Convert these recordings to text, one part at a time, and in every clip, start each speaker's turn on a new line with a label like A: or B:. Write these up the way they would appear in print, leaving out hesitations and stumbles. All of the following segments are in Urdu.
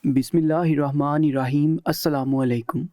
A: بسم اللہ الرحمن الرحیم۔ السلام علیکم۔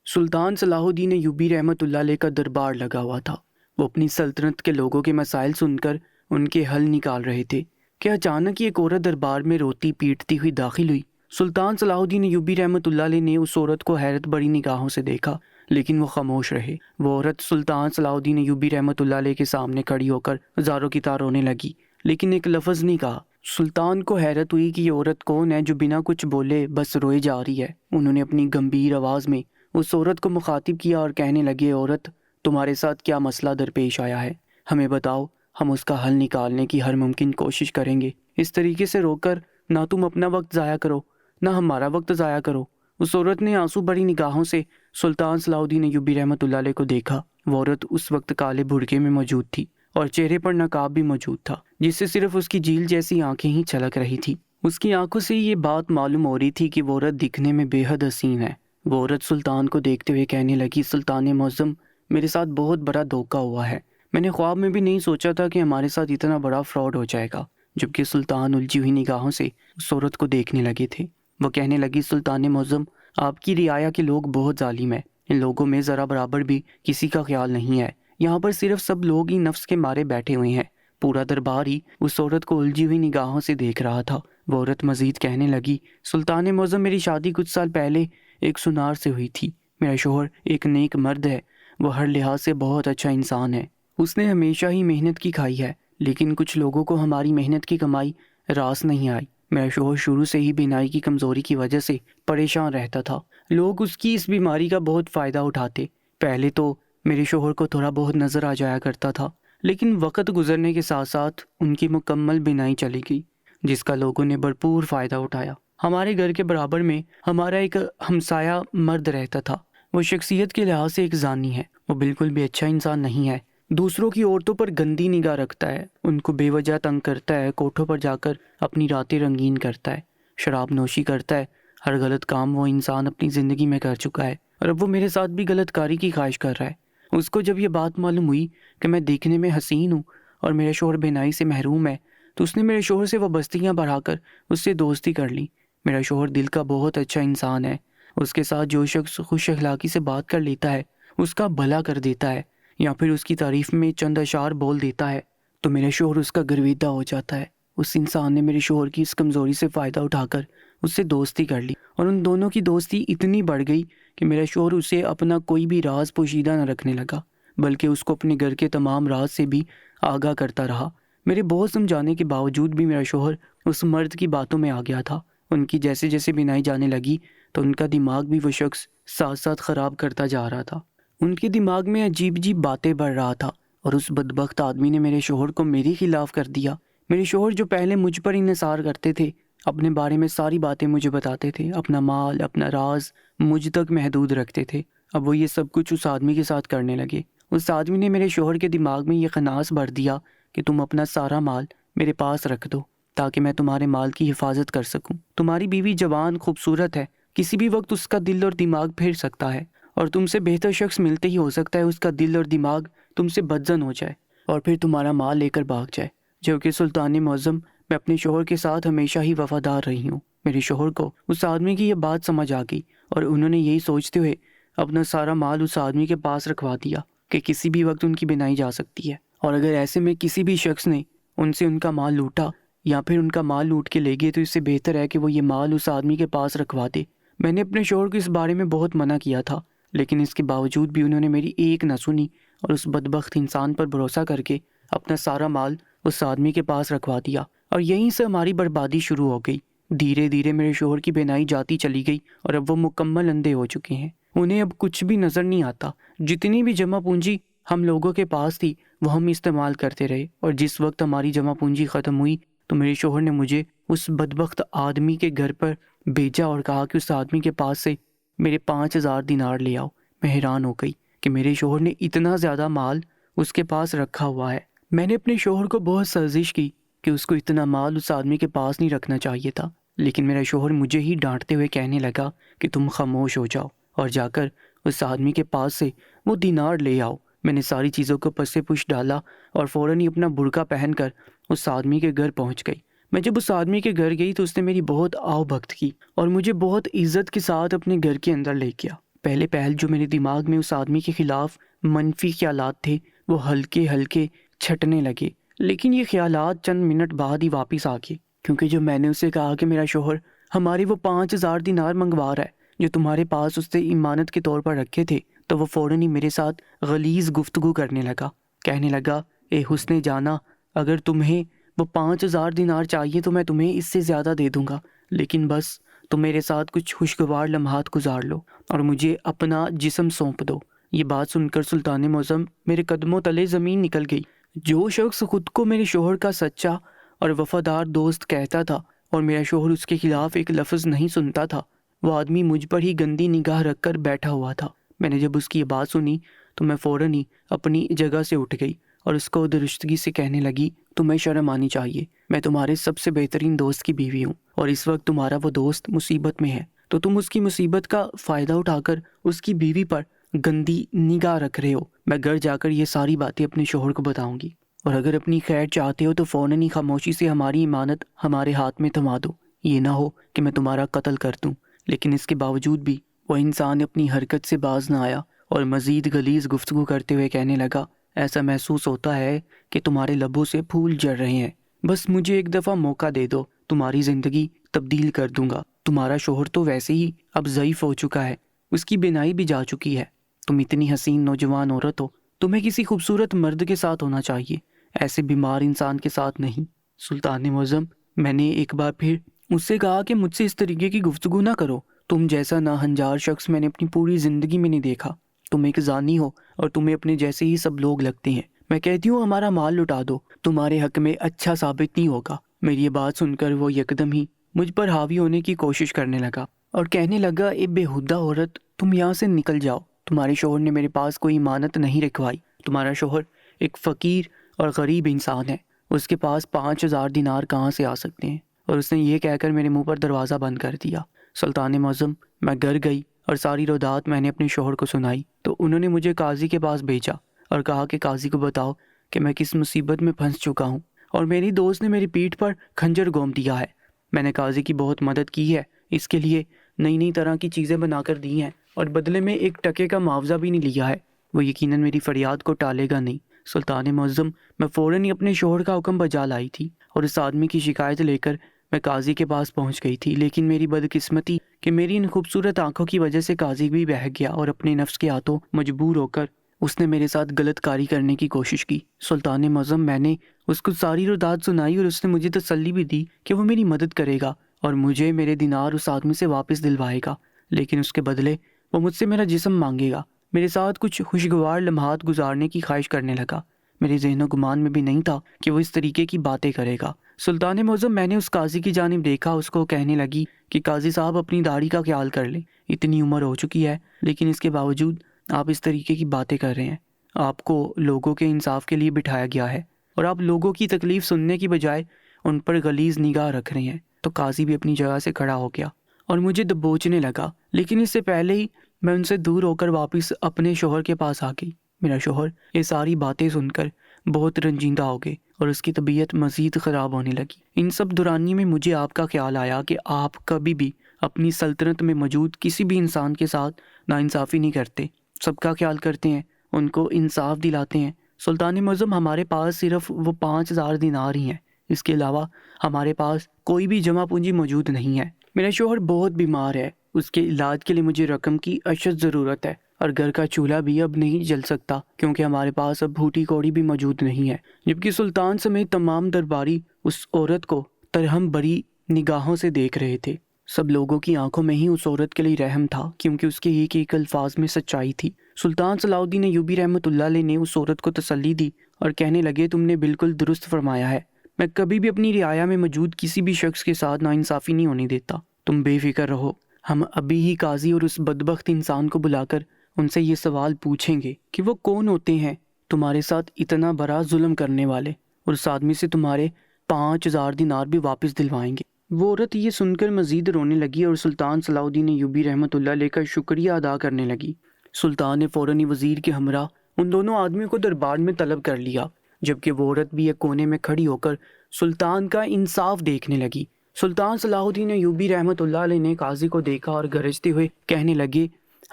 A: سلطان صلاح الدین ایوبی رحمۃ اللہ علیہ کا دربار لگا ہوا تھا۔ وہ اپنی سلطنت کے لوگوں کے مسائل سن کر ان کے حل نکال رہے تھے کہ اچانک ایک عورت دربار میں روتی پیٹتی ہوئی داخل ہوئی۔ سلطان صلاح الدین ایوبی رحمۃ اللہ علیہ نے اس عورت کو حیرت بڑی نگاہوں سے دیکھا، لیکن وہ خاموش رہے۔ وہ عورت سلطان صلاح الدین ایوبی رحمۃ اللہ علیہ کے سامنے کھڑی ہو کر زاروں کی طرح رونے لگی، لیکن ایک لفظ نہیں کہا۔ سلطان کو حیرت ہوئی کہ یہ عورت کون ہے جو بنا کچھ بولے بس روئے جا رہی ہے۔ انہوں نے اپنی گمبھیر آواز میں اس عورت کو مخاطب کیا اور کہنے لگے، عورت، تمہارے ساتھ کیا مسئلہ درپیش آیا ہے؟ ہمیں بتاؤ، ہم اس کا حل نکالنے کی ہر ممکن کوشش کریں گے۔ اس طریقے سے رو کر نہ تم اپنا وقت ضائع کرو، نہ ہمارا وقت ضائع کرو۔ اس عورت نے آنسو بھری نگاہوں سے سلطان صلاح الدین ایوبی رحمۃ اللہ علیہ کو دیکھا۔ وہ عورت اس وقت کالے برقعے میں موجود تھی اور چہرے پر نقاب بھی موجود تھا، جس سے صرف اس کی جھیل جیسی آنکھیں ہی چھلک رہی تھی۔ اس کی آنکھوں سے یہ بات معلوم ہو رہی تھی کہ وہ عورت دکھنے میں بے حد حسین ہے۔ وہ عورت سلطان کو دیکھتے ہوئے کہنے لگی، سلطان معظم، میرے ساتھ بہت بڑا دھوکہ ہوا ہے۔ میں نے خواب میں بھی نہیں سوچا تھا کہ ہمارے ساتھ اتنا بڑا فراڈ ہو جائے گا۔ جبکہ سلطان الجھی ہوئی نگاہوں سے اس عورت کو دیکھنے لگے تھے۔ وہ کہنے لگی، سلطان معظم، آپ کی رعایا کے لوگ بہت ظالم ہیں۔ ان لوگوں میں ذرا برابر بھی کسی کا خیال نہیں ہے۔ یہاں پر صرف سب لوگ ہی نفس کے مارے بیٹھے ہوئے ہیں۔ پورا دربار ہی اس عورت کو الجھی ہوئی نگاہوں سے دیکھ رہا تھا۔ وہ عورت مزید کہنے لگی، سلطان معظم، میری شادی کچھ سال پہلے ایک سنار سے ہوئی تھی۔ میرا شوہر ایک نیک مرد ہے، وہ ہر لحاظ سے بہت اچھا انسان ہے۔ اس نے ہمیشہ ہی محنت کی کھائی ہے، لیکن کچھ لوگوں کو ہماری محنت کی کمائی راس نہیں آئی۔ میرا شوہر شروع سے ہی بینائی کی کمزوری کی وجہ سے پریشان رہتا تھا۔ لوگ اس کی اس بیماری کا بہت فائدہ اٹھاتے۔ پہلے تو میرے شوہر کو تھوڑا بہت نظر آ جایا کرتا تھا، لیکن وقت گزرنے کے ساتھ ساتھ ان کی مکمل بینائی چلی گئی، جس کا لوگوں نے بھرپور فائدہ اٹھایا۔ ہمارے گھر کے برابر میں ہمارا ایک ہمسایہ مرد رہتا تھا۔ وہ شخصیت کے لحاظ سے ایک زانی ہے۔ وہ بالکل بھی اچھا انسان نہیں ہے۔ دوسروں کی عورتوں پر گندی نگاہ رکھتا ہے، ان کو بے وجہ تنگ کرتا ہے، کوٹھوں پر جا کر اپنی راتیں رنگین کرتا ہے، شراب نوشی کرتا ہے۔ ہر غلط کام وہ انسان اپنی زندگی میں کر چکا ہے، اور اب وہ میرے ساتھ بھی غلط کاری کی خواہش کر رہا ہے۔ اس کو جب یہ بات معلوم ہوئی کہ میں دیکھنے میں حسین ہوں اور میرا شوہر بینائی سے محروم ہے، تو اس نے میرے شوہر سے وابستگیاں بڑھا کر اس سے دوستی کر لی۔ میرا شوہر دل کا بہت اچھا انسان ہے۔ اس کے ساتھ جو شخص خوش اخلاقی سے بات کر لیتا ہے، اس کا بھلا کر دیتا ہے، یا پھر اس کی تعریف میں چند اشعار بول دیتا ہے، تو میرا شوہر اس کا گرویدہ ہو جاتا ہے۔ اس انسان نے میرے شوہر کی اس کمزوری سے فائدہ اٹھا کر اس سے دوستی کر لی، اور ان دونوں کی دوستی اتنی بڑھ گئی کہ میرا شوہر اسے اپنا کوئی بھی راز پوشیدہ نہ رکھنے لگا، بلکہ اس کو اپنے گھر کے تمام راز سے بھی آگاہ کرتا رہا۔ میرے بہت سمجھانے کے باوجود بھی میرا شوہر اس مرد کی باتوں میں آ گیا تھا۔ ان کی جیسے جیسے بینائی جانے لگی تو ان کا دماغ بھی وہ شخص ساتھ ساتھ خراب کرتا جا رہا تھا۔ ان کے دماغ میں عجیب عجیب باتیں بڑھ رہا تھا، اور اس بدبخت آدمی نے میرے شوہر کو میرے خلاف کر دیا۔ میرے شوہر جو پہلے مجھ پر انحصار کرتے تھے، اپنے بارے میں ساری باتیں مجھے بتاتے تھے، اپنا مال، اپنا راز مجھ تک محدود رکھتے تھے، اب وہ یہ سب کچھ اس آدمی کے ساتھ کرنے لگے۔ اس آدمی نے میرے شوہر کے دماغ میں یہ خناس بھر دیا کہ تم اپنا سارا مال میرے پاس رکھ دو تاکہ میں تمہارے مال کی حفاظت کر سکوں۔ تمہاری بیوی جوان خوبصورت ہے، کسی بھی وقت اس کا دل اور دماغ پھر سکتا ہے، اور تم سے بہتر شخص ملتے ہی ہو سکتا ہے اس کا دل اور دماغ تم سے بدزن ہو جائے اور پھر تمہارا مال لے کر بھاگ جائے۔ جبکہ سلطان معظم، میں اپنے شوہر کے ساتھ ہمیشہ ہی وفادار رہی ہوں۔ میرے شوہر کو اس آدمی کی یہ بات سمجھ آ گئی، اور انہوں نے یہی سوچتے ہوئے اپنا سارا مال اس آدمی کے پاس رکھوا دیا کہ کسی بھی وقت ان کی بینائی جا سکتی ہے، اور اگر ایسے میں کسی بھی شخص نے ان سے ان کا مال لوٹا یا پھر ان کا مال لوٹ کے لے گئے تو اس سے بہتر ہے کہ وہ یہ مال اس آدمی کے پاس رکھوا دے۔ میں نے اپنے شوہر کو اس بارے میں بہت منع کیا تھا، لیکن اس کے باوجود بھی انہوں نے میری ایک نہ سنی، اور اس بدبخت انسان پر بھروسہ کر کے اپنا سارا مال اس آدمی کے پاس رکھوا دیا، اور یہیں سے ہماری بربادی شروع ہو گئی۔ دھیرے دھیرے میرے شوہر کی بینائی جاتی چلی گئی، اور اب وہ مکمل اندھے ہو چکے ہیں۔ انہیں اب کچھ بھی نظر نہیں آتا۔ جتنی بھی جمع پونجی ہم لوگوں کے پاس تھی وہ ہم استعمال کرتے رہے، اور جس وقت ہماری جمع پونجی ختم ہوئی تو میرے شوہر نے مجھے اس بدبخت آدمی کے گھر پر بھیجا اور کہا کہ اس آدمی کے پاس سے میرے 5,000 دینار لے آؤ۔ میں حیران ہو گئی کہ میرے شوہر نے اتنا زیادہ مال اس کے پاس رکھا ہوا ہے۔ میں نے اپنے شوہر کو بہت سازش کی کہ اس کو اتنا مال اس آدمی کے پاس نہیں رکھنا چاہیے تھا، لیکن میرا شوہر مجھے ہی ڈانٹتے ہوئے کہنے لگا کہ تم خاموش ہو جاؤ اور جا کر اس آدمی کے پاس سے وہ دینار لے آؤ۔ میں نے ساری چیزوں کو پس پش ڈالا اور فوراً ہی اپنا برقع پہن کر اس آدمی کے گھر پہنچ گئی۔ میں جب اس آدمی کے گھر گئی تو اس نے میری بہت آؤ بھگت کی اور مجھے بہت عزت کے ساتھ اپنے گھر کے اندر لے گیا۔ پہلے پہل جو میرے دماغ میں اس آدمی کے خلاف منفی خیالات تھے وہ ہلکے ہلکے چھٹنے لگے، لیکن یہ خیالات چند منٹ بعد ہی واپس آ گئے، کیونکہ جب میں نے اسے کہا کہ میرا شوہر ہمارے وہ 5,000 دینار منگوا رہا ہے جو تمہارے پاس اس نے امانت کے طور پر رکھے تھے، تو وہ فوراً ہی میرے ساتھ غلیظ گفتگو کرنے لگا، کہنے لگا اے حسن جانا، اگر تمہیں وہ 5,000 دینار چاہیے تو میں تمہیں اس سے زیادہ دے دوں گا، لیکن بس تم میرے ساتھ کچھ خوشگوار لمحات گزار لو اور مجھے اپنا جسم سونپ دو۔ یہ بات سن کر سلطان معظم میرے قدموں تلے زمین نکل گئی۔ جو شخص خود کو میرے شوہر کا سچا اور وفادار دوست کہتا تھا اور میرا شوہر اس کے خلاف ایک لفظ نہیں سنتا تھا، وہ آدمی مجھ پر ہی گندی نگاہ رکھ کر بیٹھا ہوا تھا۔ میں نے جب اس کی یہ بات سنی تو میں فوراً ہی اپنی جگہ سے اٹھ گئی اور اس کو درستگی سے کہنے لگی، تمہیں شرم آنی چاہیے، میں تمہارے سب سے بہترین دوست کی بیوی ہوں اور اس وقت تمہارا وہ دوست مصیبت میں ہے، تو تم اس کی مصیبت کا فائدہ اٹھا کر اس کی بیوی پر گندی نگاہ رکھ رہے ہو۔ میں گھر جا کر یہ ساری باتیں اپنے شوہر کو بتاؤں گی، اور اگر اپنی خیر چاہتے ہو تو فوراً ہی خاموشی سے ہماری امانت ہمارے ہاتھ میں تھما دو، یہ نہ ہو کہ میں تمہارا قتل کر دوں۔ لیکن اس کے باوجود بھی وہ انسان اپنی حرکت سے باز نہ آیا اور مزید غلیظ گفتگو کرتے ہوئے کہنے لگا، ایسا محسوس ہوتا ہے کہ تمہارے لبوں سے پھول جھڑ رہے ہیں، بس مجھے ایک دفعہ موقع دے دو، تمہاری زندگی تبدیل کر دوں گا۔ تمہارا شوہر تو ویسے ہی اب ضعیف ہو چکا ہے، اس کی بینائی بھی جا چکی ہے، تم اتنی حسین نوجوان عورت ہو، تمہیں کسی خوبصورت مرد کے ساتھ ہونا چاہیے، ایسے بیمار انسان کے ساتھ نہیں۔ سلطان معظم، میں نے ایک بار پھر اس سے کہا کہ مجھ سے اس طریقے کی گفتگو نہ کرو، تم جیسا ناہنجار شخص میں نے اپنی پوری زندگی میں نہیں دیکھا، تم ایک زانی ہو اور تمہیں اپنے جیسے ہی سب لوگ لگتے ہیں، میں کہتی ہوں ہمارا مال لٹا دو، تمہارے حق میں اچھا ثابت نہیں ہوگا۔ میری یہ بات سن کر وہ یکدم ہی مجھ پر حاوی ہونے کی کوشش کرنے لگا اور کہنے لگا، اے بے ہودہ عورت، تم یہاں سے نکل جاؤ، تمہارے شوہر نے میرے پاس کوئی امانت نہیں رکھوائی، تمہارا شوہر ایک فقیر اور غریب انسان ہے، اس کے پاس 5,000 دینار کہاں سے آ سکتے ہیں؟ اور اس نے یہ کہہ کر میرے منہ پر دروازہ بند کر دیا۔ سلطان معظم، میں گھر گئی اور ساری رودات میں نے اپنے شوہر کو سنائی تو انہوں نے مجھے قاضی کے پاس بھیجا اور کہا کہ قاضی کو بتاؤ کہ میں کس مصیبت میں پھنس چکا ہوں اور میری دوست نے میری پیٹھ پر کھنجر گھوم دیا ہے۔ میں نے قاضی کی بہت مدد کی ہے، اس کے لیے نئی نئی طرح کی چیزیں بنا کر دی ہیں اور بدلے میں ایک ٹکے کا معاوضہ بھی نہیں لیا ہے، وہ یقیناً میری فریاد کو ٹالے گا نہیں۔ سلطان معظم، میں فوراً ہی اپنے شوہر کا حکم بجا لائی تھی اور اس آدمی کی شکایت لے کر میں قاضی کے پاس پہنچ گئی تھی، لیکن میری بدقسمتی کہ میری ان خوبصورت آنکھوں کی وجہ سے قاضی بھی بہک گیا اور اپنے نفس کے ہاتھوں مجبور ہو کر اس نے میرے ساتھ غلط کاری کرنے کی کوشش کی۔ سلطان معظم، میں نے اس کو ساری رودات سنائی اور اس نے مجھے تسلی بھی دی کہ وہ میری مدد کرے گا اور مجھے میرے دینار اس آدمی سے واپس دلوائے گا، لیکن اس کے بدلے وہ مجھ سے میرا جسم مانگے گا۔ میرے ساتھ کچھ خوشگوار لمحات گزارنے کی خواہش کرنے لگا۔ میرے ذہن و گمان میں بھی نہیں تھا کہ وہ اس طریقے کی باتیں کرے گا۔ سلطان معظم، میں نے اس قاضی کی جانب دیکھا، اس کو کہنے لگی کہ قاضی صاحب اپنی داڑھی کا خیال کر لیں، اتنی عمر ہو چکی ہے لیکن اس کے باوجود آپ اس طریقے کی باتیں کر رہے ہیں، آپ کو لوگوں کے انصاف کے لیے بٹھایا گیا ہے اور آپ لوگوں کی تکلیف سننے کی بجائے ان پر غلیظ نگاہ رکھ رہے ہیں۔ تو قاضی بھی اپنی جگہ سے کھڑا ہو گیا اور مجھے دبوچنے لگا، لیکن اس سے پہلے ہی میں ان سے دور ہو کر واپس اپنے شوہر کے پاس آ گئی۔ میرا شوہر یہ ساری باتیں سن کر بہت رنجیدہ ہو گئے اور اس کی طبیعت مزید خراب ہونے لگی۔ ان سب دورانی میں مجھے آپ کا خیال آیا کہ آپ کبھی بھی اپنی سلطنت میں موجود کسی بھی انسان کے ساتھ ناانصافی نہیں کرتے، سب کا خیال کرتے ہیں، ان کو انصاف دلاتے ہیں۔ سلطان معظم، ہمارے پاس صرف وہ 5,000 دینار ہی ہیں، اس کے علاوہ ہمارے پاس کوئی بھی جمع پونجی موجود نہیں ہے۔ میرا شوہر بہت بیمار ہے، اس کے علاج کے لیے مجھے رقم کی اشد ضرورت ہے اور گھر کا چولہا بھی اب نہیں جل سکتا کیونکہ ہمارے پاس اب بھوٹی کوڑی بھی موجود نہیں ہے۔ جبکہ سلطان سمیت تمام درباری اس عورت کو ترہم بری نگاہوں سے دیکھ رہے تھے۔ سب لوگوں کی آنکھوں میں ہی اس عورت کے لیے رحم تھا کیونکہ اس کے ایک ایک الفاظ میں سچائی تھی۔ سلطان صلاح الدین ایوبی رحمۃ اللہ علیہ نے اس عورت کو تسلی دی اور کہنے لگے، تم نے بالکل درست فرمایا ہے، میں کبھی بھی اپنی رعایا میں موجود کسی بھی شخص کے ساتھ ناانصافی نہیں ہونے دیتا، تم بے فکر رہو، ہم ابھی ہی قاضی اور اس بدبخت انسان کو بلا کر ان سے یہ سوال پوچھیں گے کہ وہ کون ہوتے ہیں تمہارے ساتھ اتنا بڑا ظلم کرنے والے، اور اس آدمی سے تمہارے 5,000 دینار بھی واپس دلوائیں گے۔ وہ عورت یہ سن کر مزید رونے لگی اور سلطان صلاح الدین ایوبی رحمۃ اللہ علیہ کا شکریہ ادا کرنے لگی۔ سلطان نے فوراً ہی وزیر کے ہمراہ ان دونوں آدمیوں کو دربار میں طلب کر لیا، جبکہ وہ عورت بھی ایک کونے میں کھڑی ہو کر سلطان کا انصاف دیکھنے لگی۔ سلطان صلاح الدین ایوبی رحمۃ اللہ علیہ نے قاضی کو دیکھا اور گرجتے ہوئے کہنے لگے،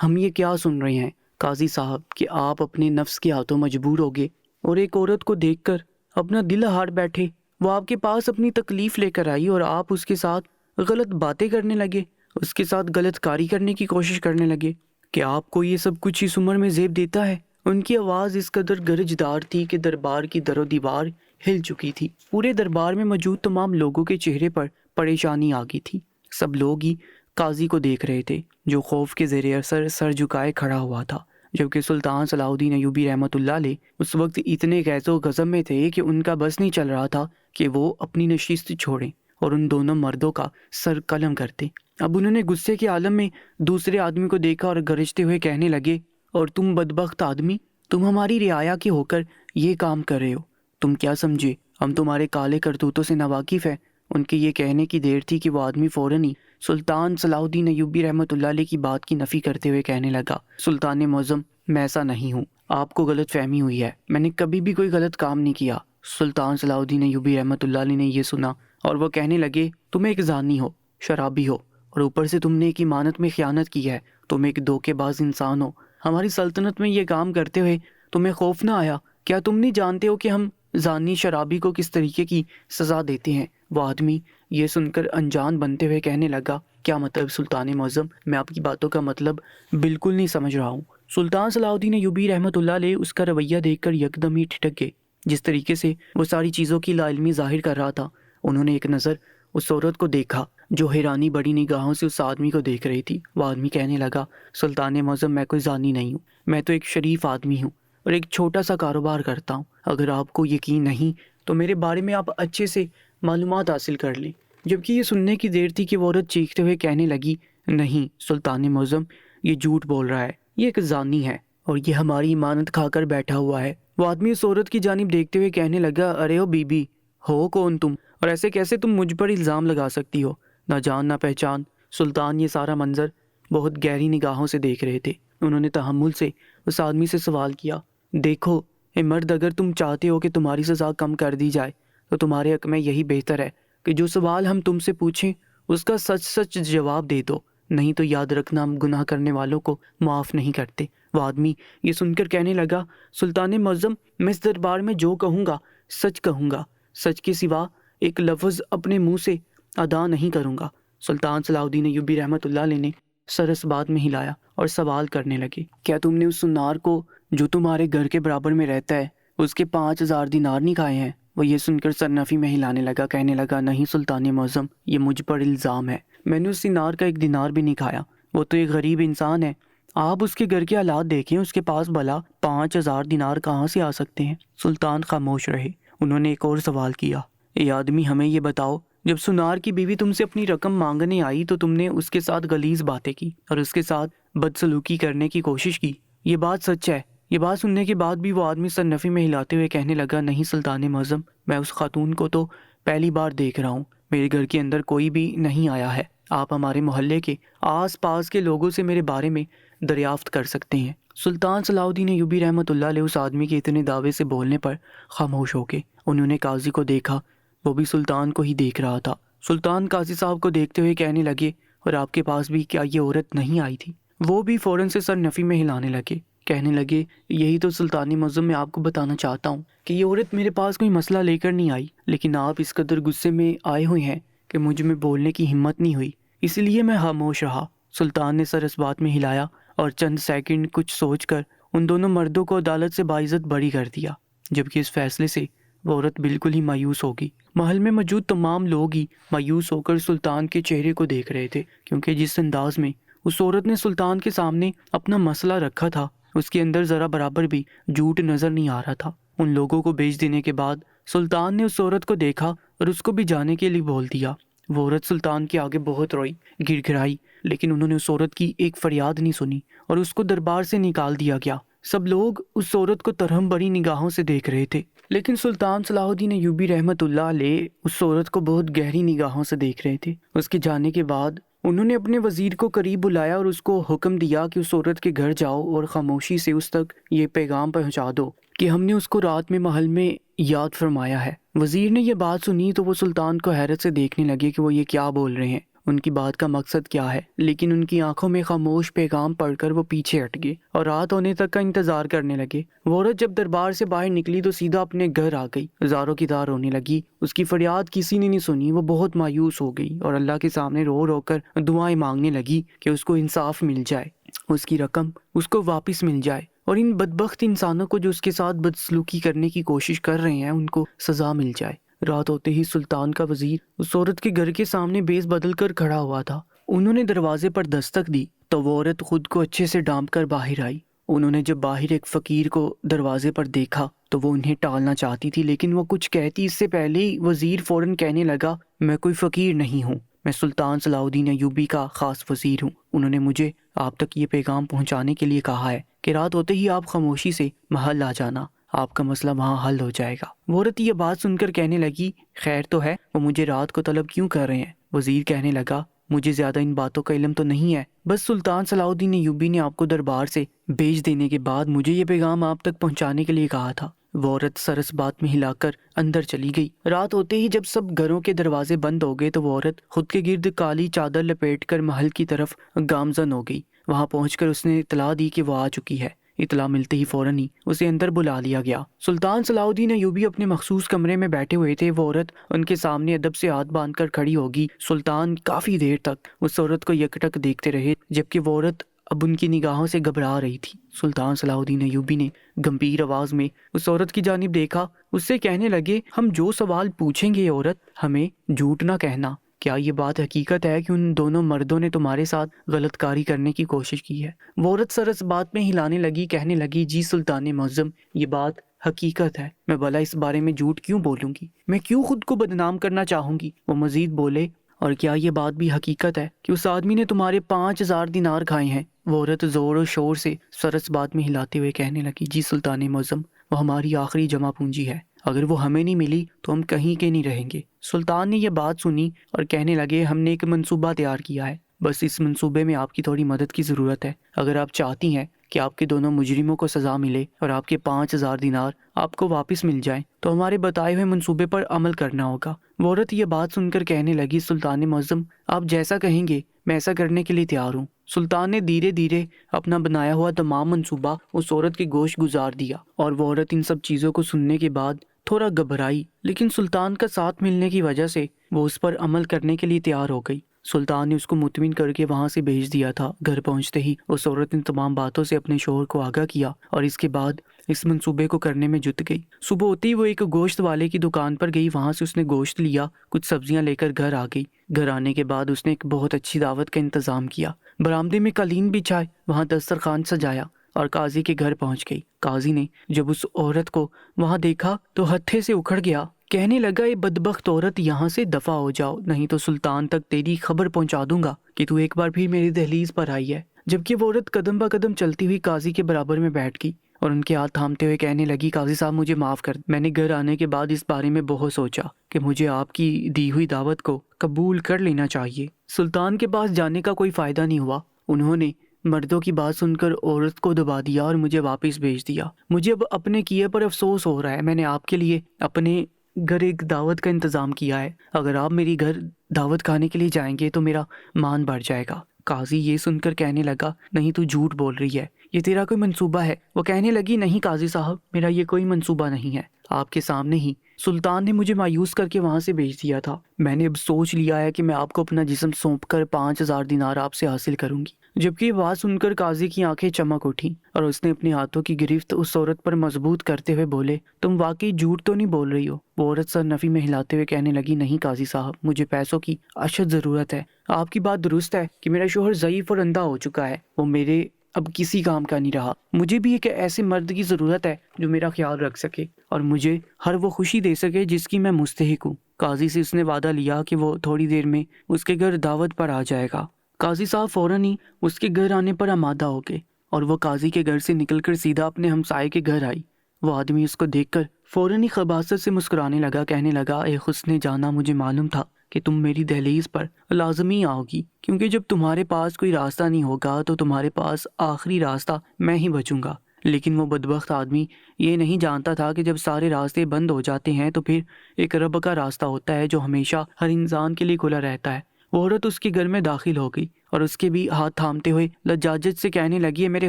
A: ہم یہ کیا سن رہے ہیں قاضی صاحب کہ آپ اپنے نفس کے ہاتھوں مجبور ہو گئے اور ایک عورت کو دیکھ کر اپنا دل ہار بیٹھے۔ وہ آپ کے پاس اپنی تکلیف لے کر آئی اور آپ اس کے ساتھ غلط باتیں کرنے لگے، اس کے ساتھ غلط کاری کرنے کی کوشش کرنے لگے۔ کہ آپ کو یہ سب کچھ اس عمر میں زیب دیتا ہے؟ ان کی آواز اس قدر گرجدار تھی کہ دربار کی در و دیوار ہل چکی تھی۔ پورے دربار میں موجود تمام لوگوں کے چہرے پر پریشانی آ گئی تھی۔ سب لوگ ہی قاضی کو دیکھ رہے تھے جو خوف کے زیر اثر سر جھکائے کھڑا ہوا تھا، جبکہ سلطان صلاح الدین ایوبی رحمۃ اللہ علیہ اس وقت اتنے غیظ و غضب میں تھے کہ ان کا بس نہیں چل رہا تھا کہ وہ اپنی نشست چھوڑیں اور ان دونوں مردوں کا سر قلم کرتے۔ اب انہوں نے غصے کے عالم میں دوسرے آدمی کو دیکھا اور گرجتے ہوئے کہنے لگے، اور تم بدبخت آدمی، تم ہماری رعایا کے ہو کر یہ کام کر رہے ہو، تم کیا سمجھے ہم تمہارے کالے کرتوتوں سے ناواقف ہیں؟ ان کے یہ کہنے کی دیر تھی کہ وہ آدمی فوراً ہی سلطان صلاح الدین ایوبی رحمۃ اللہ علیہ کی بات کی نفی کرتے ہوئے کہنے لگا، سلطان معظم، میں ایسا نہیں ہوں، آپ کو غلط فہمی ہوئی ہے، میں نے کبھی بھی کوئی غلط کام نہیں کیا۔ سلطان صلاح الدین ایوبی رحمۃ اللہ علیہ نے یہ سنا اور وہ کہنے لگے، تم ایک زانی ہو، شرابی ہو، اور اوپر سے تم نے ایک امانت میں خیانت کی ہے، تم ایک دھوکے باز انسان ہو۔ ہماری سلطنت میں یہ کام کرتے ہوئے تمہیں خوف نہ آیا؟ کیا تم نہیں جانتے ہو کہ ہم زانی شرابی کو کس طریقے کی سزا دیتے ہیں؟ وہ آدمی یہ سن کر انجان بنتے ہوئے کہنے لگا، کیا مطلب سلطان معظم؟ میں آپ کی باتوں کا مطلب بالکل نہیں سمجھ رہا ہوں۔ سلطان صلاح الدین ایوبی رحمۃ اللہ علیہ اس کا رویہ دیکھ کر یکدم ہی ٹھٹک گئے۔ جس طریقے سے وہ ساری چیزوں کی لا علمی ظاہر کر رہا تھا، انہوں نے ایک نظر اس عورت کو دیکھا جو حیرانی بڑی نگاہوں سے اس آدمی کو دیکھ رہی تھی۔ وہ آدمی کہنے لگا، سلطان معظم، میں کوئی زانی نہیں ہوں، میں تو ایک شریف آدمی ہوں اور ایک چھوٹا سا کاروبار کرتا ہوں۔ اگر آپ کو یقین نہیں تو میرے بارے میں آپ اچھے سے معلومات حاصل کر لیں۔ جبکہ یہ سننے کی دیر تھی کہ وہ عورت چیختے ہوئے کہنے لگی، نہیں سلطان معظم، یہ جھوٹ بول رہا ہے، یہ ایک زانی ہے اور یہ ہماری امانت کھا کر بیٹھا ہوا ہے۔ وہ آدمی اس عورت کی جانب دیکھتے ہوئے کہنے لگا، ارے او بی بی، ہو کون تم اور ایسے کیسے تم مجھ پر الزام لگا سکتی ہو؟ نہ جان نہ پہچان۔ سلطان یہ سارا منظر بہت گہری نگاہوں سے دیکھ رہے تھے۔ انہوں نے تحمل سے اس آدمی سے سوال کیا، دیکھو اے مرد، اگر تم چاہتے ہو کہ تمہاری سزا کم کر دی جائے تو تمہارے حق میں یہی بہتر ہے کہ جو سوال ہم تم سے پوچھیں اس کا سچ سچ جواب دے دو، نہیں تو یاد رکھنا ہم گناہ کرنے والوں کو معاف نہیں کرتے۔ وہ آدمی یہ سن کر کہنے لگا، سلطان معظم، میں اس دربار میں جو کہوں گا سچ کہوں گا، سچ کے سوا ایک لفظ اپنے منہ سے ادا نہیں کروں گا۔ سلطان صلاح الدین ایوبی رحمۃ اللہ علیہ نے سر اس بات میں ہلایا اور سوال کرنے لگے، کیا تم نے اس سنار کو جو تمہارے گھر کے برابر میں رہتا ہے اس کے 5000 دینار نہیں کھائے ہیں؟ وہ یہ سن کر سرنفی میں ہلانے لگا، کہنے لگا، نہیں سلطان معظم، یہ مجھ پر الزام ہے، میں نے اس سنار کا 1 دینار بھی نہیں کھایا، وہ تو ایک غریب انسان ہے، آپ اس کے گھر کے حالات دیکھیں، اس کے پاس بھلا 5000 دینار کہاں سے آ سکتے ہیں؟ سلطان خاموش رہے۔ انہوں نے ایک اور سوال کیا، اے آدمی، ہمیں یہ بتاؤ، جب سنار کی بیوی تم سے اپنی رقم مانگنے آئی تو تم نے اس کے ساتھ غلیظ باتیں کی اور اس کے ساتھ بدسلوکی کرنے کی کوشش کی، یہ بات سچ ہے؟ یہ بات سننے کے بعد بھی وہ آدمی سرنفی میں ہلاتے ہوئے کہنے لگا، نہیں سلطان معظم، میں اس خاتون کو تو پہلی بار دیکھ رہا ہوں، میرے گھر کے اندر کوئی بھی نہیں آیا ہے، آپ ہمارے محلے کے آس پاس کے لوگوں سے میرے بارے میں دریافت کر سکتے ہیں۔ سلطان صلاح الدین ایوبی رحمۃ اللہ علیہ اس آدمی کے اتنے دعوے سے بولنے پر خاموش ہو گئے۔ انہوں نے قاضی کو دیکھا، وہ بھی سلطان کو ہی دیکھ رہا تھا۔ سلطان قاضی صاحب کو دیکھتے ہوئے کہنے لگے، اور آپ کے پاس بھی کیا یہ عورت نہیں آئی تھی؟ وہ بھی فوراً سے سر نفی میں ہلانے لگے، کہنے لگے، یہی تو سلطانی معظم میں آپ کو بتانا چاہتا ہوں کہ یہ عورت میرے پاس کوئی مسئلہ لے کر نہیں آئی، لیکن آپ اس قدر غصے میں آئے ہوئے ہیں کہ مجھ میں بولنے کی ہمت نہیں ہوئی، اس لیے میں خاموش رہا۔ سلطان نے سر اس بات میں ہلایا اور چند سیکنڈ کچھ سوچ کر ان دونوں مردوں کو عدالت سے باعزت بری کر دیا، جبکہ اس فیصلے سے وہ عورت بالکل ہی مایوس ہوگی۔ محل میں موجود تمام لوگ ہی مایوس ہو کر سلطان کے چہرے کو دیکھ رہے تھے، کیونکہ جس انداز میں اس عورت نے سلطان کے سامنے اپنا مسئلہ رکھا تھا اس کے اندر ذرا برابر بھی جھوٹ نظر نہیں آ رہا تھا۔ ان لوگوں کو بھیج دینے کے بعد سلطان نے اس عورت کو دیکھا اور اس کو بھی جانے کے لیے بول دیا۔ وہ عورت سلطان کے آگے بہت روئی، گر گرائی، لیکن انہوں نے اس عورت کی ایک فریاد نہیں سنی اور اس کو دربار سے نکال دیا گیا۔ سب لوگ اس عورت کو ترہم بڑی نگاہوں سے دیکھ رہے تھے، لیکن سلطان صلاح الدین ایوبی رحمۃ اللہ علیہ اس عورت کو بہت گہری نگاہوں سے دیکھ رہے تھے۔ اس کے جانے کے بعد انہوں نے اپنے وزیر کو قریب بلایا اور اس کو حکم دیا کہ اس عورت کے گھر جاؤ اور خاموشی سے اس تک یہ پیغام پہنچا دو کہ ہم نے اس کو رات میں محل میں یاد فرمایا ہے۔ وزیر نے یہ بات سنی تو وہ سلطان کو حیرت سے دیکھنے لگے کہ وہ یہ کیا بول رہے ہیں، ان کی بات کا مقصد کیا ہے، لیکن ان کی آنکھوں میں خاموش پیغام پڑھ کر وہ پیچھے ہٹ گئے اور رات ہونے تک کا انتظار کرنے لگے۔ وہ عورت جب دربار سے باہر نکلی تو سیدھا اپنے گھر آ گئی، زاروں کی زار رونے لگی۔ اس کی فریاد کسی نے نہیں سنی، وہ بہت مایوس ہو گئی اور اللہ کے سامنے رو رو کر دعائیں مانگنے لگی کہ اس کو انصاف مل جائے، اس کی رقم اس کو واپس مل جائے اور ان بدبخت انسانوں کو جو اس کے ساتھ بدسلوکی کرنے کی کوشش کر رہے ہیں ان کو سزا مل جائے۔ رات ہوتے ہی سلطان کا وزیر اس عورت کے گھر کے سامنے بیس بدل کر کھڑا ہوا تھا۔ انہوں نے دروازے پر دستک دی تو وہ عورت خود کو اچھے سے ڈانپ کر باہر آئی۔ انہوں نے جب باہر ایک فقیر کو دروازے پر دیکھا تو وہ انہیں ٹالنا چاہتی تھی، لیکن وہ کچھ کہتی اس سے پہلے ہی وزیر فوراً کہنے لگا، میں کوئی فقیر نہیں ہوں، میں سلطان صلاح الدین ایوبی کا خاص وزیر ہوں۔ انہوں نے مجھے آپ تک یہ پیغام پہنچانے کے لیے کہا ہے کہ رات ہوتے ہی آپ خاموشی سے محل آ جانا، آپ کا مسئلہ وہاں حل ہو جائے گا۔ وہ عورت یہ بات سن کر کہنے لگی، خیر تو ہے، وہ مجھے رات کو طلب کیوں کر رہے ہیں؟ وزیر کہنے لگا، مجھے زیادہ ان باتوں کا علم تو نہیں ہے، بس سلطان صلاح الدین ایوبی نے آپ کو دربار سے بھیج دینے کے بعد مجھے یہ پیغام آپ تک پہنچانے کے لیے کہا تھا۔ وہ عورت سر اس بات میں ہلا کر اندر چلی گئی۔ رات ہوتے ہی جب سب گھروں کے دروازے بند ہو گئے تو وہ عورت خود کے گرد کالی چادر لپیٹ کر محل کی طرف گامزن ہو گئی۔ وہاں پہنچ کر اس نے اطلاع دی کہ وہ آ چکی ہے۔ اطلاع ملتے ہی فوراً ہی اسے اندر بلا لیا گیا۔ سلطان صلاح الدین ایوبی اپنے مخصوص کمرے میں بیٹھے ہوئے تھے۔ وہ عورت ان کے سامنے ادب سے ہاتھ باندھ کر کھڑی ہوگی۔ سلطان کافی دیر تک اس عورت کو یکٹک دیکھتے رہے، جبکہ وہ عورت اب ان کی نگاہوں سے گھبرا رہی تھی۔ سلطان صلاح الدین ایوبی نے گمبھیر آواز میں اس عورت کی جانب دیکھا، اس سے کہنے لگے، ہم جو سوال پوچھیں گے عورت، ہمیں جھوٹ نہ کہنا۔ کیا یہ بات حقیقت ہے کہ ان دونوں مردوں نے تمہارے ساتھ غلط کاری کرنے کی کوشش کی ہے؟ وہ عورت سر اس بات میں ہلانے لگی، کہنے لگی، جی سلطان معظم، یہ بات حقیقت ہے، میں بھلا اس بارے میں جھوٹ کیوں بولوں گی، میں کیوں خود کو بدنام کرنا چاہوں گی؟ وہ مزید بولے، اور کیا یہ بات بھی حقیقت ہے کہ اس آدمی نے تمہارے 5,000 دینار کھائے ہیں؟ وہ عورت زور و شور سے سر اس بات میں ہلاتے ہوئے کہنے لگی، جی سلطان معظم، وہ ہماری آخری جمع پونجی ہے، اگر وہ ہمیں نہیں ملی تو ہم کہیں کے نہیں رہیں گے۔ سلطان نے یہ بات سنی اور کہنے لگے، ہم نے ایک منصوبہ تیار کیا ہے، بس اس منصوبے میں آپ کی تھوڑی مدد کی ضرورت ہے۔ اگر آپ چاہتی ہیں کہ آپ کے دونوں مجرموں کو سزا ملے اور آپ کے 5,000 دینار آپ کو واپس مل جائیں تو ہمارے بتائے ہوئے منصوبے پر عمل کرنا ہوگا۔ وہ عورت یہ بات سن کر کہنے لگی، سلطان معظم، آپ جیسا کہیں گے میں ایسا کرنے کے لیے تیار ہوں۔ سلطان نے دھیرے دھیرے اپنا بنایا ہوا تمام منصوبہ اس عورت کے گوش گزار دیا، اور وہ عورت ان سب چیزوں کو سننے کے بعد تھوڑا گھبرائی، لیکن سلطان کا ساتھ ملنے کی وجہ سے وہ اس پر عمل کرنے کے لیے تیار ہو گئی۔ سلطان نے اس کو مطمئن کر کے وہاں سے بھیج دیا تھا۔ گھر پہنچتے ہی اس عورت نے تمام باتوں سے اپنے شوہر کو آگاہ کیا اور اس کے بعد اس منصوبے کو کرنے میں جت گئی۔ صبح ہوتے ہی وہ ایک گوشت والے کی دکان پر گئی، وہاں سے اس نے گوشت لیا، کچھ سبزیاں لے کر گھر آ گئی۔ گھر آنے کے بعد اس نے ایک بہت اچھی دعوت کا انتظام کیا، برآمدے میں قالین بچھائے، وہاں دسترخوان سجایا اور قاضی کے گھر پہنچ گئی۔ قاضی نے جب اس عورت کو وہاں دیکھا تو ہتھے سے اکھڑ گیا، کہنے لگا، اے بدبخت عورت، یہاں سے دفع ہو جاؤ، نہیں تو سلطان تک تیری خبر پہنچا دوں گا کہ تو ایک بار پھر میری دہلیز پر آئی ہے۔ جبکہ وہ عورت قدم با قدم چلتی ہوئی قاضی کے برابر میں بیٹھ گئی اور ان کے ہاتھ تھامتے ہوئے کہنے لگی، قاضی صاحب مجھے معاف کر، میں نے گھر آنے کے بعد اس بارے میں بہت سوچا کہ مجھے آپ کی دی ہوئی دعوت کو قبول کر لینا چاہیے۔ سلطان کے پاس جانے کا کوئی فائدہ نہیں ہوا، انہوں نے مردوں کی بات سن کر عورت کو دبا دیا اور مجھے واپس بھیج دیا۔ مجھے اب اپنے کیے پر افسوس ہو رہا ہے، میں نے آپ کے لیے اپنے گھر ایک دعوت کا انتظام کیا ہے، اگر آپ میری گھر دعوت کھانے کے لیے جائیں گے تو میرا مان بڑھ جائے گا۔ قاضی یہ سن کر کہنے لگا، نہیں تو جھوٹ بول رہی ہے، یہ تیرا کوئی منصوبہ ہے۔ وہ کہنے لگی، نہیں قاضی صاحب، میرا یہ کوئی منصوبہ نہیں ہے، آپ کے سامنے ہی سلطان نے مجھے مایوس کر کے وہاں سے بھیج دیا تھا۔ میں نے اب سوچ لیا ہے کہ میں آپ کو اپنا جسم سونپ کر 5,000 دینار آپ سے حاصل کروں گی۔ جبکہ یہ بات سن کر قاضی کی آنکھیں چمک اٹھیں اور اس نے اپنے ہاتھوں کی گرفت اس عورت پر مضبوط کرتے ہوئے بولے، تم واقعی جھوٹ تو نہیں بول رہی ہو؟ وہ عورت سر نفی میں ہلاتے ہوئے کہنے لگی، نہیں قاضی صاحب، مجھے پیسوں کی اشد ضرورت ہے۔ آپ کی بات درست ہے کہ میرا شوہر ضعیف اور اندھا ہو چکا ہے، وہ میرے اب کسی کام کا نہیں رہا۔ مجھے بھی ایک ایسے مرد کی ضرورت ہے جو میرا خیال رکھ سکے اور مجھے ہر وہ خوشی دے سکے جس کی میں مستحق ہوں۔ قاضی سے اس نے وعدہ لیا کہ وہ تھوڑی دیر میں اس کے گھر دعوت پر آ جائے گا۔ قاضی صاحب فوراً ہی اس کے گھر آنے پر آمادہ ہو گئے اور وہ قاضی کے گھر سے نکل کر سیدھا اپنے ہمسائے کے گھر آئی۔ وہ آدمی اس کو دیکھ کر فوراً ہی خباثت سے مسکرانے لگا، کہنے لگا، اے حسن جانا، مجھے معلوم تھا کہ تم میری دہلیز پر لازمی آؤ گی، کیونکہ جب تمہارے پاس کوئی راستہ نہیں ہوگا تو تمہارے پاس آخری راستہ میں ہی بچوں گا۔ لیکن وہ بدبخت آدمی یہ نہیں جانتا تھا کہ جب سارے راستے بند ہو جاتے ہیں تو پھر ایک رب کا راستہ ہوتا ہے جو ہمیشہ ہر انسان کے لیے کھلا رہتا ہے۔ وہ عورت اس کے گھر میں داخل ہو گئی اور اس کے بھی ہاتھ تھامتے ہوئے لجاجت سے کہنے لگی، میرے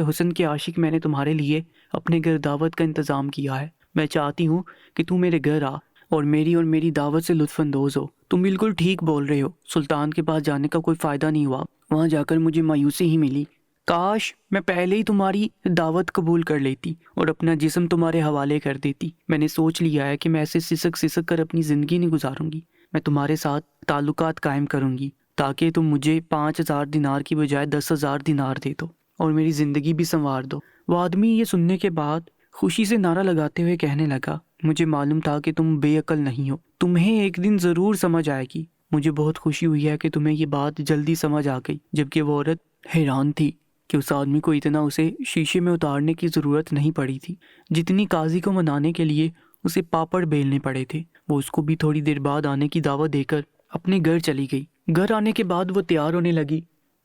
A: حسن کے عاشق، میں نے تمہارے لیے اپنے گھر دعوت کا انتظام کیا ہے۔ میں چاہتی ہوں کہ تم میرے گھر آ اور میری دعوت سے لطف اندوز ہو۔ تم بالکل ٹھیک بول رہے ہو، سلطان کے پاس جانے کا کوئی فائدہ نہیں ہوا، وہاں جا کر مجھے مایوسی ہی ملی۔ کاش میں پہلے ہی تمہاری دعوت قبول کر لیتی اور اپنا جسم تمہارے حوالے کر دیتی۔ میں نے سوچ لیا ہے کہ میں ایسے سسک کر اپنی زندگی نہیں گزاروں گی۔ میں تمہارے ساتھ تعلقات قائم کروں گی تاکہ تم مجھے 5,000 دینار کی بجائے 10,000 دینار دے دو اور میری زندگی بھی سنوار دو۔ وہ آدمی یہ سننے کے بعد خوشی سے نعرہ لگاتے ہوئے کہنے لگا، مجھے معلوم تھا کہ تم بے عقل نہیں ہو، تمہیں ایک دن ضرور سمجھ آئے گی۔ مجھے بہت خوشی ہوئی ہے کہ تمہیں یہ بات جلدی سمجھ آ گئی۔ جبکہ وہ عورت حیران تھی کہ اس آدمی کو اتنا اسے شیشے میں اتارنے کی ضرورت نہیں پڑی تھی جتنی قاضی کو منانے کے لیے اسے پاپڑ بیلنے پڑے تھے۔ وہ اس کو بھی تھوڑی دیر بعد آنے کی دعوت دے کر اپنے گھر چلی گئی۔ گھر آنے کے بعد وہ تیار ہونے لگی۔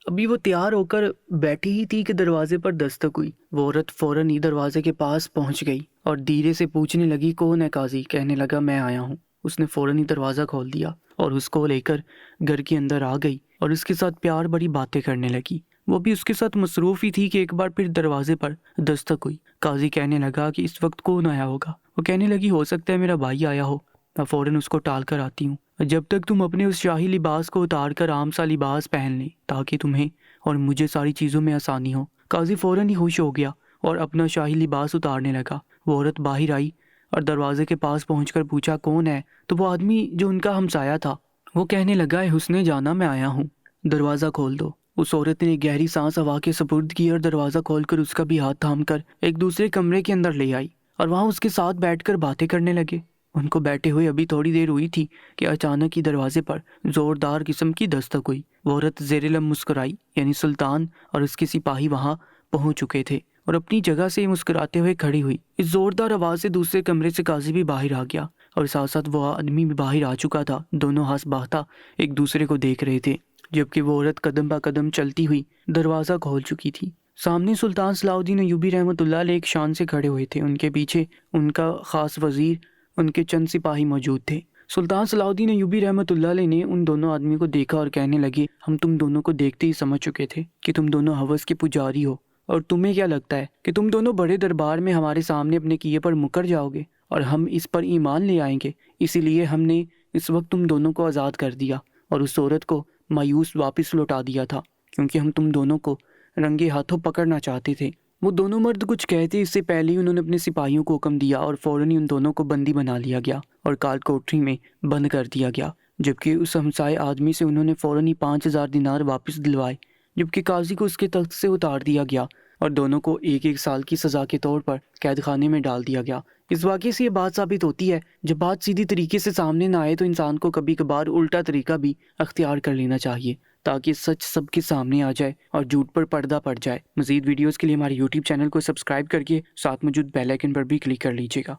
A: ابھی وہ تیار ہو کر بیٹھی ہی تھی کہ دروازے پر دستک ہوئی۔ وہ عورت فوراً ہی دروازے کے پاس پہنچ گئی اور دھیرے سے پوچھنے لگی، کون ہے قاضی؟ کہنے لگا، میں آیا ہوں۔ اس نے فوراً ہی دروازہ کھول دیا اور اس کو لے کر گھر کے اندر آ گئی اور اس کے ساتھ پیار بڑی باتیں کرنے لگی۔ وہ بھی اس کے ساتھ مصروف ہی تھی کہ ایک بار پھر دروازے پر دستک ہوئی۔ قاضی کہنے لگا کہ اس وقت کون آیا ہوگا؟ وہ کہنے لگی، ہو سکتا ہے میرا بھائی آیا ہو، میں فوراً اس کو ٹال کر آتی ہوں جب تک تم اپنے اس شاہی لباس کو اتار کر عام سا لباس پہن لیں تاکہ تمہیں اور مجھے ساری چیزوں میں آسانی ہو۔ قاضی فوراً ہی خوش ہو گیا اور اپنا شاہی لباس اتارنے لگا۔ وہ عورت باہر آئی اور دروازے کے پاس پہنچ کر پوچھا، کون ہے؟ تو وہ آدمی جو ان کا ہمسایہ تھا وہ کہنے لگا، اے حسن جانا، میں آیا ہوں، دروازہ کھول دو۔ اس عورت نے گہری سانس ہوا کے سپرد کی اور دروازہ کھول کر اس کا بھی ہاتھ تھام کر ایک دوسرے کمرے کے اندر لے آئی اور وہاں اس کے ساتھ بیٹھ کر باتیں کرنے لگے۔ ان کو بیٹھے ہوئے ابھی تھوڑی دیر ہوئی تھی کہ اچانک ہی دروازے پر زوردار قسم کی دستک ہوئی۔ وہ عورت زیر لب مسکرائی، یعنی سلطان اور اس کے سپاہی وہاں پہنچ چکے تھے اور اپنی جگہ سے مسکراتے ہوئے کھڑی ہوئی۔ اس زوردار آواز سے دوسرے کمرے سے قاضی بھی باہر آ گیا اور ساتھ ساتھ وہ آدمی بھی باہر آ چکا تھا۔ دونوں ہاتھ باہتا ایک دوسرے کو دیکھ رہے تھے جبکہ وہ عورت قدم با قدم چلتی ہوئی دروازہ کھول چکی تھی۔ سامنے سلطان صلاح الدین ایوبی رحمۃ اللہ علیہ ایک شان سے کھڑے ہوئے تھے۔ ان کے پیچھے ان کا خاص وزیر، ان کے چند سپاہی موجود تھے۔ سلطان صلاح الدین ایوبی رحمۃ اللہ علیہ نے ان دونوں آدمیوں کو دیکھا اور کہنے لگے، ہم تم دونوں کو دیکھتے ہی سمجھ چکے تھے کہ تم دونوں ہوس کے پجاری ہو، اور تمہیں کیا لگتا ہے کہ تم دونوں بڑے دربار میں ہمارے سامنے اپنے کیے پر مکر جاؤ گے اور ہم اس پر ایمان لے آئیں گے؟ اسی لیے ہم نے اس وقت تم دونوں کو آزاد کر دیا اور اس عورت کو مایوس واپس لوٹا دیا تھا، کیونکہ ہم تم دونوں کو رنگے ہاتھوں پکڑنا چاہتے تھے۔ وہ دونوں مرد کچھ کہتے اس سے پہلے ہی انہوں نے اپنے سپاہیوں کو حکم دیا اور فوراً ہی ان دونوں کو بندی بنا لیا گیا اور کال کوٹری میں بند کر دیا گیا۔ جبکہ اس ہمسائے آدمی سے انہوں نے فوراً ہی 5,000 دینار واپس دلوائے، جبکہ قاضی کو اس کے تخت سے اتار دیا گیا اور دونوں کو 1 سال کی سزا کے طور پر قید خانے میں ڈال دیا گیا۔ اس واقعے سے یہ بات ثابت ہوتی ہے، جب بات سیدھی طریقے سے سامنے نہ آئے تو انسان کو کبھی کبھار الٹا طریقہ بھی اختیار کر لینا چاہیے تاکہ سچ سب کے سامنے آ جائے اور جھوٹ پر پردہ پڑ جائے۔ مزید ویڈیوز کے لیے ہمارے YouTube چینل کو سبسکرائب کر کے ساتھ موجود بیل آئیکن پر بھی کلک کر لیجیے گا۔